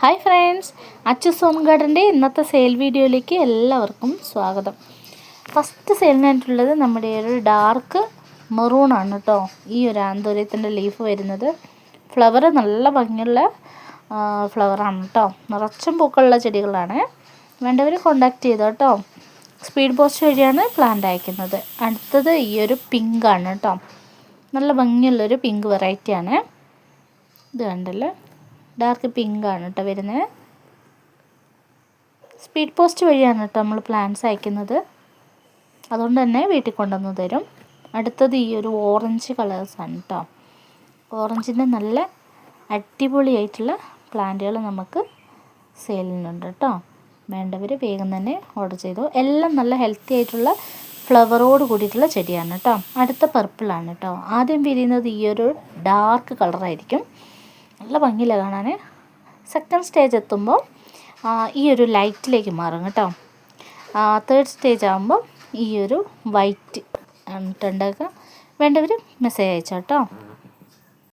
Hi friends, Achus home ഗാർഡൻ്റെ ഇന്നത്തെ sale വീഡിയോയിലേക്ക് എല്ലാവർക്കും സ്വാഗതം. ഫസ്റ്റ് സെയിലിനായിട്ടുള്ളത് നമ്മുടെ ഒരു ഡാർക്ക് മെറൂണാണ് കേട്ടോ. ഈ ഒരു ആന്തൂര്യത്തിൻ്റെ ലീഫ് വരുന്നത്. ഫ്ലവർ നല്ല ഭംഗിയുള്ള ഫ്ലവറാണ് കേട്ടോ. നിറച്ചും പൂക്കളുള്ള ചെടികളാണ്. വേണ്ടവർ കോണ്ടാക്ട് ചെയ്തോ കേട്ടോ. സ്പീഡ് പോസ്റ്റ് വഴിയാണ് പ്ലാന്റ് അയക്കുന്നത്. അടുത്തത് ഈ ഒരു പിങ്കാണ് കേട്ടോ. നല്ല ഭംഗിയുള്ളൊരു പിങ്ക് വെറൈറ്റിയാണ്. ഇത് കണ്ടല്ലോ, ഡാർക്ക് പിങ്കാണ് കേട്ടോ വരുന്നത്. സ്പീഡ് പോസ്റ്റ് വഴിയാണ് കേട്ടോ നമ്മൾ പ്ലാന്റ്സ് അയക്കുന്നത്. അതുകൊണ്ട് തന്നെ വീട്ടിൽ കൊണ്ടുവന്ന് തരും. അടുത്തത് ഈ ഒരു ഓറഞ്ച് കളേഴ്സാണ് കേട്ടോ. ഓറഞ്ചിൻ്റെ നല്ല അടിപൊളിയായിട്ടുള്ള പ്ലാന്റുകൾ നമുക്ക് സെയിലിനുണ്ട് കേട്ടോ. വേണ്ടവർ വേഗം തന്നെ ഓർഡർ ചെയ്തു. എല്ലാം നല്ല ഹെൽത്തി ആയിട്ടുള്ള ഫ്ലവറോട് കൂടിയിട്ടുള്ള ചെടിയാണ് കേട്ടോ. അടുത്ത പർപ്പിളാണ് കേട്ടോ. ആദ്യം വിരിയുന്നത് ഈ ഒരു ഡാർക്ക് കളറായിരിക്കും. നല്ല ഭംഗിയില്ല കാണാൻ. സെക്കൻഡ് സ്റ്റേജ് എത്തുമ്പോൾ ഈ ഒരു ലൈറ്റിലേക്ക് മാറും കേട്ടോ. തേർഡ് സ്റ്റേജ് ആകുമ്പോൾ ഈ ഒരു വൈറ്റ് ഉണ്ടാക്കുക. വേണ്ടവർ മെസ്സേജ് അയച്ചോ കേട്ടോ.